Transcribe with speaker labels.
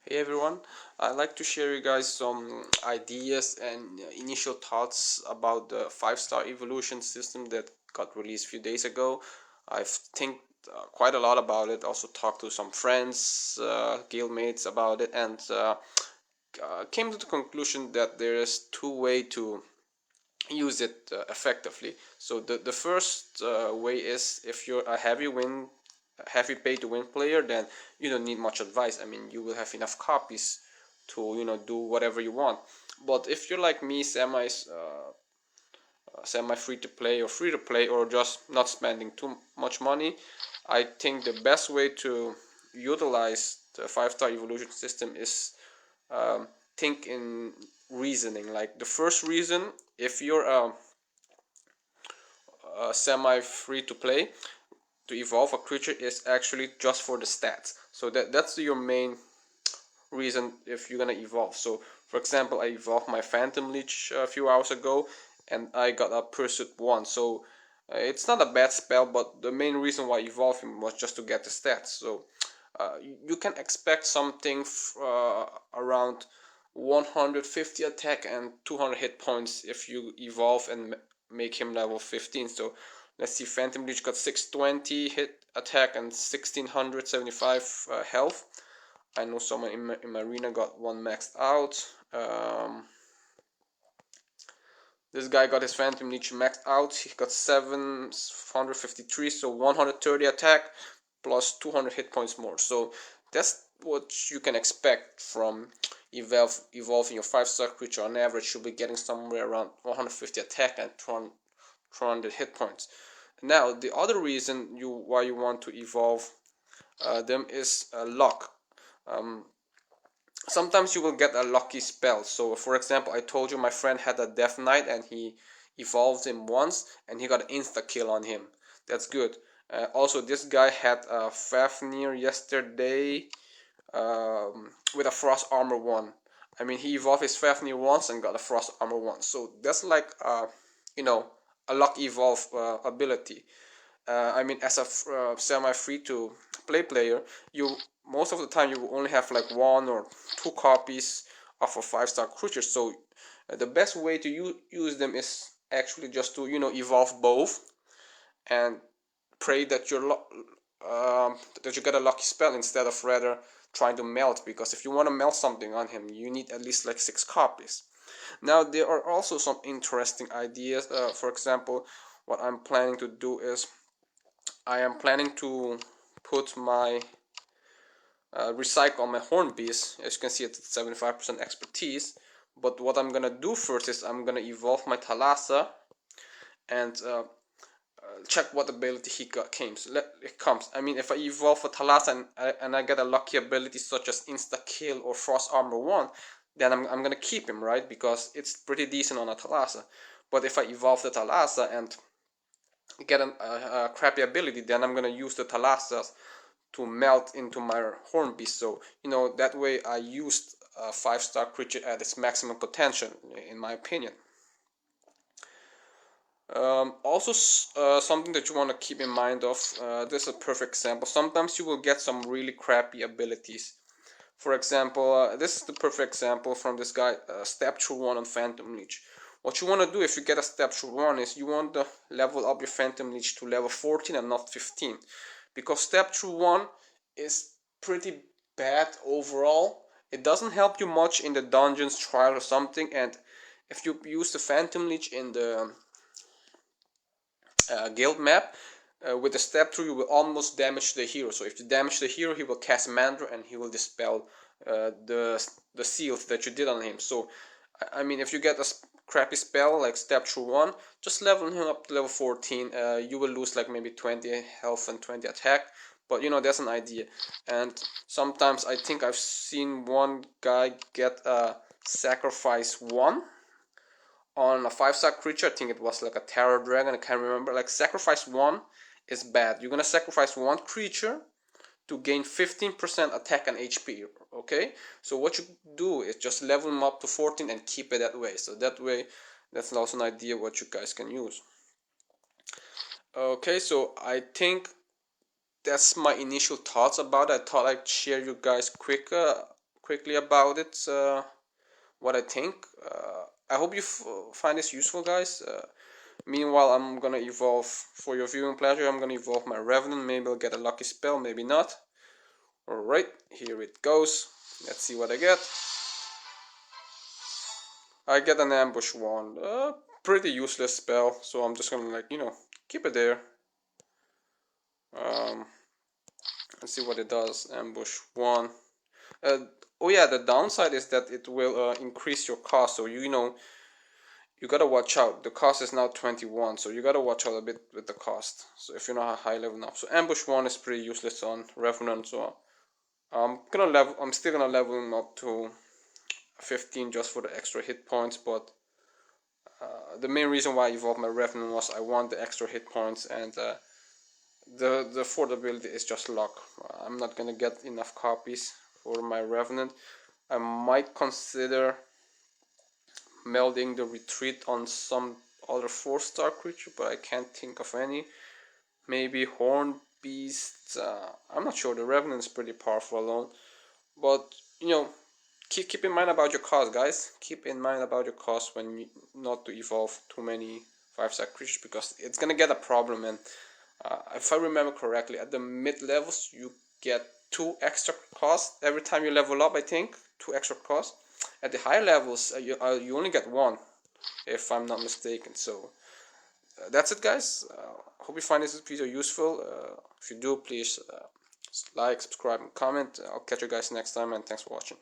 Speaker 1: Hey everyone, I'd like to share you guys some ideas and initial thoughts about the 5-star evolution system that got released a few days ago. I've think quite a lot about it, also talked to some friends, guildmates about it, and came to the conclusion that there is two ways to use it effectively. So the first way is if you're a heavy pay to win player, then you don't need much advice. I mean, you will have enough copies to do whatever you want. But if you're like me, semi free to play or free to play or just not spending too much money, I think the best way to utilize the 5-star evolution system is think in reasoning. Like the first reason, if you're semi free to play, to evolve a creature is actually just for the stats. So that's your main reason if you're gonna evolve. So for example, I evolved my Phantom Leech a few hours ago, and I got a Pursuit 1. So it's not a bad spell, but the main reason why I evolved him was just to get the stats. So you can expect something around 150 attack and 200 hit points if you evolve and make him level 15. So let's see, Phantom Leech got 620 hit attack and 1675 health. I know someone in my arena got one maxed out. This guy got his Phantom Leech maxed out. He got 753, so 130 attack plus 200 hit points more. So that's what you can expect from evolving your 5-star creature. On average, you'll be getting somewhere around 150 attack and 200 hit points. Now, the other reason why you want to evolve them is luck. Um, Sometimes you will get a lucky spell. So, for example, I told you my friend had a Death Knight and he evolved him once and he got an insta kill on him. That's good. Also, this guy had a Fafnir yesterday with a Frost Armor 1. I mean, he evolved his Fafnir once and got a Frost Armor 1. So that's like, you know, a luck evolve ability. I mean, as a semi-free to play player, you most of the time you will only have like one or two copies of a 5-star creature. So the best way to use them is actually just to evolve both and pray that that you get a lucky spell instead of rather trying to melt. Because if you want to melt something on him, you need at least like 6 copies. Now there are also some interesting ideas. For example, what I'm planning to do is I am planning to put my recycle my horn beast. As you can see, it's 75% expertise. But what I'm gonna do first is I'm gonna evolve my Thalassa and check what ability he comes. It comes. I mean, if I evolve a Thalassa and I get a lucky ability such as Insta Kill or Frost Armor 1, then I'm gonna keep him, right? Because it's pretty decent on a Thalassa. But if I evolve the Thalassa and get a crappy ability, then I'm gonna use the Thalassas to melt into my horn beast. So that way I used a 5-star creature at its maximum potential, in my opinion. Also, something that you want to keep in mind of, this is a perfect example. Sometimes you will get some really crappy abilities. For example, this is the perfect example from this guy, Step Through 1 on Phantom Leech. What you want to do if you get a Step Through 1 is you want to level up your Phantom Leech to level 14 and not 15. Because Step Through 1 is pretty bad overall. It doesn't help you much in the dungeons, trial or something, and if you use the Phantom Leech in the guild map, with the step through you will almost damage the hero. So if you damage the hero, he will cast Mandra and he will dispel the seals that you did on him. So I mean, if you get a crappy spell like step through 1, just level him up to level 14. You will lose like maybe 20 health and 20 attack, but that's an idea. And sometimes I think I've seen one guy get a sacrifice 1 on a 5-star creature. I think it was like a Terror Dragon. I can't remember. Like sacrifice 1 is bad. You're gonna sacrifice one creature to gain 15% attack and HP. Okay, so what you do is just level them up to 14 and keep it that way. So that way, that's also an idea what you guys can use. Okay, so I think that's my initial thoughts about it. I thought I'd share you guys quick quickly about it, what I think. I hope you find this useful, guys. Meanwhile, I'm gonna evolve, for your viewing pleasure, I'm gonna evolve my Revenant. Maybe I'll get a lucky spell, maybe not. Alright, here it goes. Let's see what I get. I get an Ambush Wand. Pretty useless spell, so I'm just gonna, like, you know, keep it there. Let's see what it does. Ambush Wand. Oh yeah, the downside is that it will increase your cost, so you know, you gotta watch out. The cost is now 21, so you gotta watch out a bit with the cost. So if you're not a high level up, so Ambush Wand is pretty useless on Revenant, so I'm still gonna level him up to 15 just for the extra hit points, but the main reason why I evolved my Revenant was I want the extra hit points, and the affordability is just luck. I'm not gonna get enough copies for my Revenant. I might consider melding the Retreat on some other 4-star creature, but I can't think of any. Maybe Horn Beast. I'm not sure. The Revenant is pretty powerful alone, but you know, keep in mind about your cost, guys. Keep in mind about your cost when you, not to evolve too many 5-star creatures, because it's gonna get a problem. And if I remember correctly, at the mid levels you get 2 extra costs every time you level up. I think 2 extra costs. At the higher levels, you only get 1, if I'm not mistaken. So that's it, guys. Hope you find this video useful. If you do, please like, subscribe, and comment. I'll catch you guys next time, and thanks for watching.